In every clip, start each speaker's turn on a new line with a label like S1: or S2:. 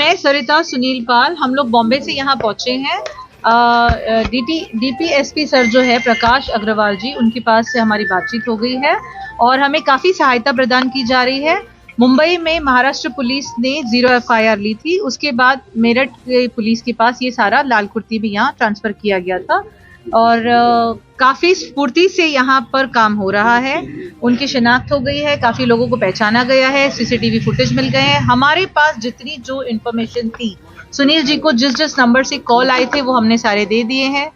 S1: मैं सरिता सुनील पाल, हम लोग बॉम्बे से यहाँ पहुँचे हैं। डीपीएसपी सर जो है प्रकाश अग्रवाल जी, उनके पास से हमारी बातचीत हो गई है और हमें काफ़ी सहायता प्रदान की जा रही है। मुंबई में महाराष्ट्र पुलिस ने 0 एफआईआर ली थी, उसके बाद मेरठ के पुलिस के पास ये सारा लाल कुर्ती भी यहाँ ट्रांसफ़र किया गया था और काफ़ी स्फूर्ति से यहाँ पर काम हो रहा है। उनकी शिनाख्त हो गई है, काफ़ी लोगों को पहचाना गया है, सीसीटीवी फुटेज मिल गए हैं। हमारे पास जितनी जो इन्फॉर्मेशन थी, सुनील जी को जिस जिस नंबर से कॉल आए थे वो हमने सारे दे दिए हैं।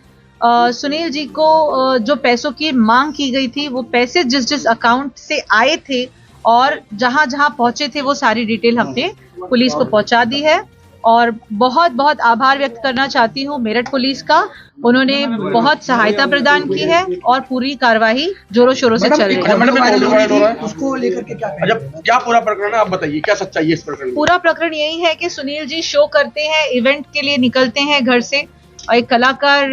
S1: सुनील जी को जो पैसों की मांग की गई थी, वो पैसे जिस जिस अकाउंट से आए थे और जहां जहां पहुंचे थे वो सारी डिटेल हमने पुलिस को पहुंचा दी है और बहुत बहुत आभार व्यक्त करना चाहती हूं मेरठ पुलिस का। उन्होंने बहुत सहायता प्रदान की है और पूरी कार्रवाई जोरों शोरों से चल रही है।
S2: उसको लेकर के क्या पूरा प्रकरण है, आप बताइए, क्या सच्चाई है इस प्रकरण में?
S1: पूरा प्रकरण यही है कि सुनील जी शो करते हैं, इवेंट के लिए निकलते हैं घर से। और एक कलाकार,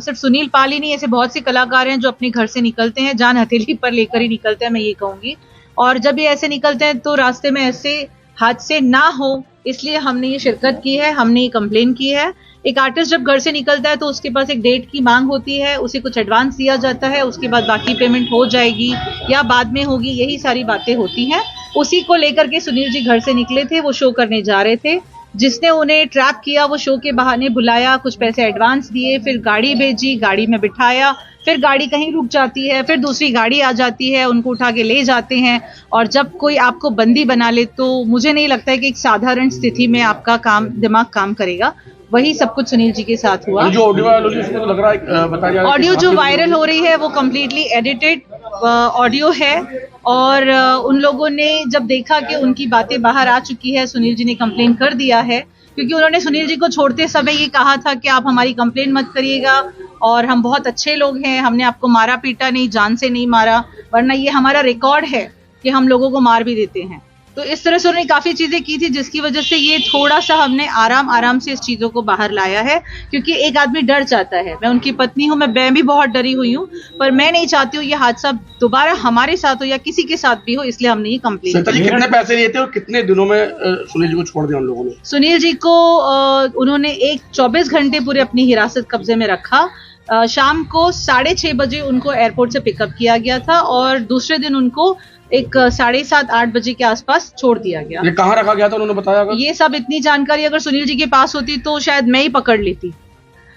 S1: सिर्फ सुनील पाल ही नहीं, ऐसे बहुत से कलाकार हैं जो अपने घर से निकलते हैं, जान हथेली पर लेकर ही निकलते हैं, मैं ये कहूंगी। और जब ये ऐसे निकलते हैं तो रास्ते में ऐसे हादसे ना हो, इसलिए हमने ये शिरकत की है, हमने ये कंप्लेन की है। एक आर्टिस्ट जब घर से निकलता है तो उसके पास एक डेट की मांग होती है, उसे कुछ एडवांस दिया जाता है, उसके बाद बाकी पेमेंट हो जाएगी या बाद में होगी, यही सारी बातें होती हैं। उसी को लेकर के सुनील जी घर से निकले थे, वो शो करने जा रहे थे। जिसने उन्हें ट्रैप किया वो शो के बहाने बुलाया, कुछ पैसे एडवांस दिए, फिर गाड़ी भेजी, गाड़ी में बिठाया, फिर गाड़ी कहीं रुक जाती है, फिर दूसरी गाड़ी आ जाती है, उनको उठा के ले जाते हैं। और जब कोई आपको बंदी बना ले तो मुझे नहीं लगता है कि एक साधारण स्थिति में आपका दिमाग काम करेगा। वही सब कुछ सुनील जी के साथ हुआ।
S2: जो
S1: ऑडियो जो वायरल हो रही है वो कम्प्लीटली एडिटेड ऑडियो है और उन लोगों ने जब देखा कि उनकी बातें बाहर आ चुकी है, सुनील जी ने कंप्लेन कर दिया है, क्योंकि उन्होंने सुनील जी को छोड़ते समय ये कहा था कि आप हमारी कंप्लेन मत करिएगा और हम बहुत अच्छे लोग हैं, हमने आपको मारा पीटा नहीं, जान से नहीं मारा, वरना ये हमारा रिकॉर्ड है कि हम लोगों को मार भी देते हैं। तो इस तरह से उन्होंने काफ़ी चीज़ें की थी जिसकी वजह से ये थोड़ा सा हमने आराम से इस चीज़ों को बाहर लाया है, क्योंकि एक आदमी डर जाता है। मैं उनकी पत्नी हूँ, मैं भी बहुत डरी हुई हूँ, पर मैं नहीं चाहती हूँ ये हादसा दोबारा हमारे साथ हो या किसी के साथ भी हो, इसलिए हमने ये कंप्लेंट की।
S2: कितने पैसे लिए थे और कितने दिनों में सुनील जी को छोड़ दिया उन लोगों ने?
S1: सुनील जी को उन्होंने 24 घंटे पूरे अपनी हिरासत कब्जे में रखा। शाम को 6:30 बजे उनको एयरपोर्ट से पिकअप किया गया था और दूसरे दिन उनको एक 7:30-8 बजे के आसपास छोड़ दिया गया।
S2: ये कहाँ रखा गया था उन्होंने बताया?
S1: ये सब इतनी जानकारी अगर सुनील जी के पास होती तो शायद मैं ही पकड़ लेती।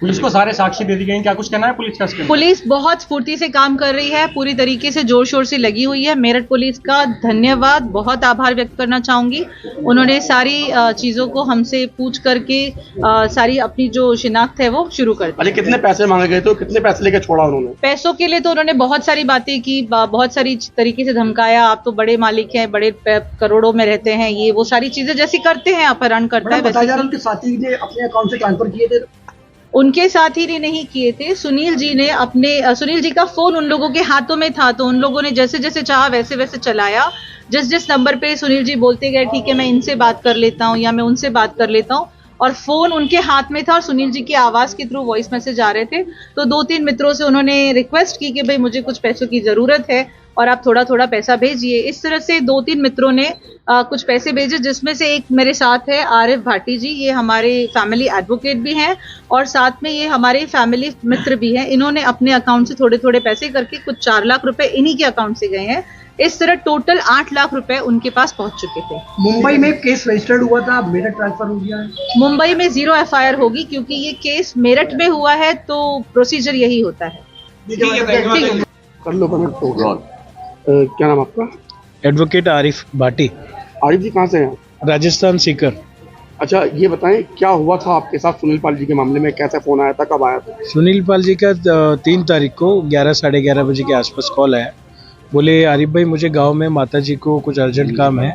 S3: पुलिस को सारे साक्ष्य दे दी गए, क्या कुछ कहना है पुलिस का?
S1: पुलिस बहुत स्फूर्ति से काम कर रही है, पूरी तरीके से जोर शोर से लगी हुई है। मेरठ पुलिस का धन्यवाद, बहुत आभार व्यक्त करना चाहूंगी। उन्होंने सारी चीजों को हमसे पूछ करके सारी अपनी जो शिनाख्त है वो शुरू कर दी।
S2: अच्छा, कितने पैसे मांगे गए थे, कितने पैसे लेकर छोड़ा उन्होंने?
S1: पैसों के लिए तो उन्होंने बहुत सारी बातें की, बहुत सारी तरीके से धमकाया, आप तो बड़े मालिक हैं, बड़े करोड़ों में रहते हैं, ये वो सारी चीजें जैसी करते हैं अपहरण करता है वैसे।
S2: उनके साथी ने अपने अकाउंट से ट्रांसफर किए थे?
S1: उनके साथी ने नहीं किए थे, सुनील जी का फोन उन लोगों के हाथों में था, तो उन लोगों ने जैसे जैसे चाहा वैसे वैसे चलाया। जिस जिस नंबर पे सुनील जी बोलते गए ठीक है मैं इनसे बात कर लेता हूँ या मैं उनसे बात कर लेता हूँ, और फोन उनके हाथ में था और सुनील जी की आवाज के थ्रू वॉइस मैसेज आ रहे थे। तो 2-3 मित्रों से उन्होंने रिक्वेस्ट की कि भाई मुझे कुछ पैसों की जरूरत है और आप थोड़ा थोड़ा पैसा भेजिए। इस तरह से 2-3 मित्रों ने कुछ पैसे भेजे, जिसमें से एक मेरे साथ है आरिफ भाटी जी, ये हमारे फैमिली एडवोकेट भी हैं और साथ में ये हमारे फैमिली मित्र भी हैं। इन्होंने अपने अकाउंट से थोड़े थोड़े पैसे करके कुछ 4 लाख रुपए इन्हीं के अकाउंट से गए हैं। इस तरह टोटल 8 लाख रुपए उनके पास पहुंच चुके थे।
S2: मुंबई में केस रजिस्टर्ड हुआ था, मेरठ ट्रांसफर हो गया है।
S1: मुंबई में 0 एफआईआर होगी क्योंकि ये केस मेरठ में हुआ है, तो प्रोसीजर यही होता है।
S2: कर लो क्या नाम आपका?
S4: एडवोकेट आरिफ भाटी।
S2: आरिफ जी कहाँ से हैं?
S4: राजस्थान सीकर।
S2: अच्छा, ये बताएं क्या हुआ था आपके साथ सुनील पाल जी के मामले में, कैसे फोन आया था, कब आया था?
S4: सुनील पाल जी का 3 तारीख को 11-11:30 बजे के आसपास कॉल आया। बोले आरिफ भाई मुझे गांव में माता जी को कुछ अर्जेंट काम है,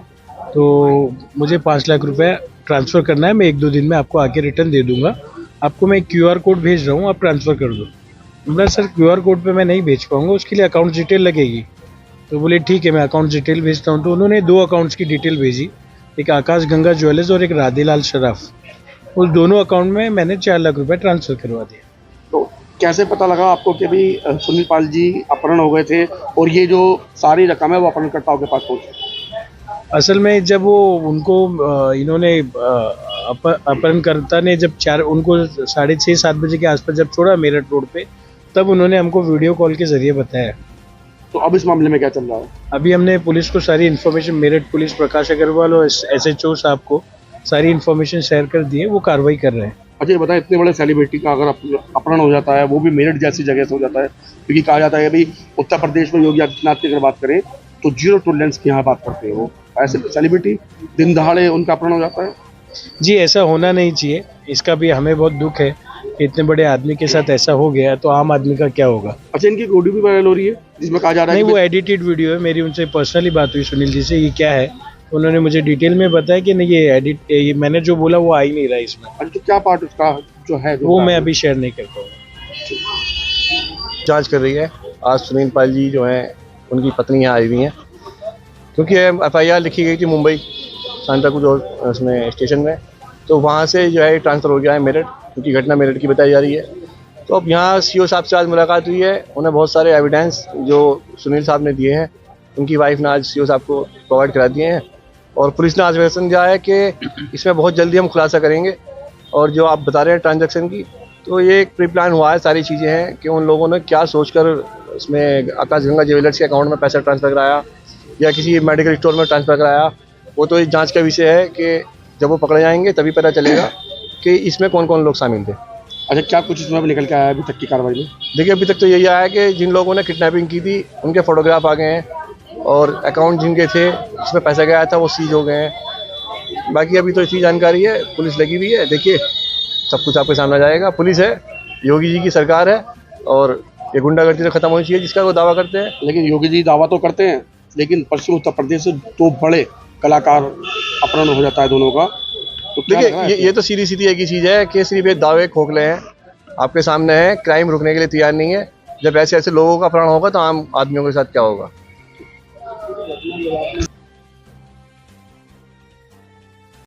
S4: तो मुझे 5 लाख रुपए ट्रांसफ़र करना है, मैं 1-2 दिन में आपको आके रिटर्न दे दूंगा, आपको मैं QR कोड भेज रहा हूँ, आप ट्रांसफ़र कर दो। बोला सर QR कोड पे मैं नहीं भेज पाऊँगा, उसके लिए अकाउंट डिटेल लगेगी। तो बोले ठीक है मैं अकाउंट डिटेल भेजता हूँ। तो उन्होंने 2 अकाउंट्स की डिटेल भेजी, एक आकाश गंगा ज्वेलर्स और एक राधेलाल शराफ। उस दोनों अकाउंट में मैंने 4 लाख रुपए ट्रांसफ़र करवा दिया।
S2: तो कैसे पता लगा आपको कि अभी सुनील पाल जी अपहरण हो गए थे और ये जो सारी रकम है वो अपहरणकर्ताओं के पास पहुंची?
S4: असल में जब वो उनको इन्होंने अपहरणकर्ता ने जब उनको 6:30-7 बजे के आसपास जब छोड़ा मेरठ रोड पे, तब उन्होंने हमको वीडियो कॉल के जरिए बताया।
S2: तो अब इस मामले में क्या चल रहा है?
S4: अभी हमने पुलिस को सारी इन्फॉर्मेशन, मेरठ पुलिस प्रकाश अग्रवाल और SHO साहब को सारी इन्फॉर्मेशन शेयर कर दी है, वो कार्रवाई कर रहे हैं।
S2: अच्छा, ये बताएं, इतने बड़े सेलिब्रिटी का अगर अपहरण हो जाता है, वो भी मेरठ जैसी जगह से हो जाता है, क्योंकि कहा जाता है अभी उत्तर प्रदेश में योगी आदित्यनाथ की अगर बात करें तो जीरो टॉलरेंस की यहाँ बात करते हैं वो, ऐसे सेलिब्रिटी दिन दहाड़े उनका अपहरण हो जाता है।
S4: जी, ऐसा होना नहीं चाहिए, इसका भी हमें बहुत दुख है कि इतने बड़े आदमी के साथ ऐसा हो गया, तो आम आदमी का क्या होगा।
S2: अच्छा, इनकी एक ऑडियो भी वायरल हो रही है जिसमें कहा जा रहा है
S4: नहीं, वो एडिटेड वीडियो है। मेरी उनसे पर्सनली बात हुई सुनील जी से, ये क्या है, उन्होंने मुझे डिटेल में बताया कि नहीं ये मैंने जो बोला वो आ ही नहीं रहा इसमें।
S2: अच्छा, तो क्या पार्ट उसका जो है
S4: वो मैं अभी शेयर नहीं कर पाऊंगा।
S5: जांच कर रही है। आज सुनील पाल जी जो हैं उनकी पत्नी यहाँ आई हुई हैं, क्योंकि FIR लिखी गई थी मुंबई सांताक्रूज उसमें स्टेशन में, तो वहाँ से जो है ट्रांसफ़र हो गया है मेरठ, क्योंकि घटना मेरठ की बताई जा रही है। तो अब यहाँ CO साहब से आज मुलाकात हुई है, उन्हें बहुत सारे एविडेंस जो सुनील साहब ने दिए हैं उनकी वाइफ ने आज CO साहब को प्रोवाइड करा दिए हैं, और पुलिस ने आश्वासन दिया है कि इसमें बहुत जल्दी हम खुलासा करेंगे। और जो आप बता रहे हैं ट्रांजैक्शन की, तो ये एक प्री प्लान हुआ है, सारी चीज़ें हैं कि उन लोगों ने क्या सोचकर इसमें आकाशगंगा ज्वेलर्स के अकाउंट में पैसा ट्रांसफ़र कराया या किसी मेडिकल स्टोर में ट्रांसफ़र कराया, वो तो इस जांच का विषय है कि जब वो पकड़े जाएंगे तभी पता चलेगा कि इसमें कौन कौन लोग शामिल थे।
S2: अच्छा, क्या कुछ इसमें निकल के आया अभी तक की कार्रवाई में?
S5: देखिए, अभी तक तो यही आया है कि जिन लोगों ने किडनैपिंग की थी उनके फोटोग्राफ आ गए हैं, और अकाउंट जिनके थे जिसमें पैसा गया था वो सीज हो गए हैं। बाकी अभी तो इतनी जानकारी है, पुलिस लगी हुई है, देखिए सब कुछ आपके सामने आ जाएगा। पुलिस है, योगी जी की सरकार है, और ये गुंडागर्दी तो खत्म होनी चाहिए जिसका वो दावा करते हैं।
S2: लेकिन योगी जी दावा तो करते हैं, लेकिन पश्चिम उत्तर प्रदेश से दो बड़े कलाकार अपहरण हो जाता है दोनों का। तो
S5: देखिए, ये तो सीधी सीधी एक ही चीज़ है कि सिर्फ ये दावे खोखले हैं, आपके सामने है, क्राइम रुकने के लिए तैयार नहीं है। जब ऐसे ऐसे लोगों का अपहरण होगा तो आम आदमियों के साथ क्या होगा।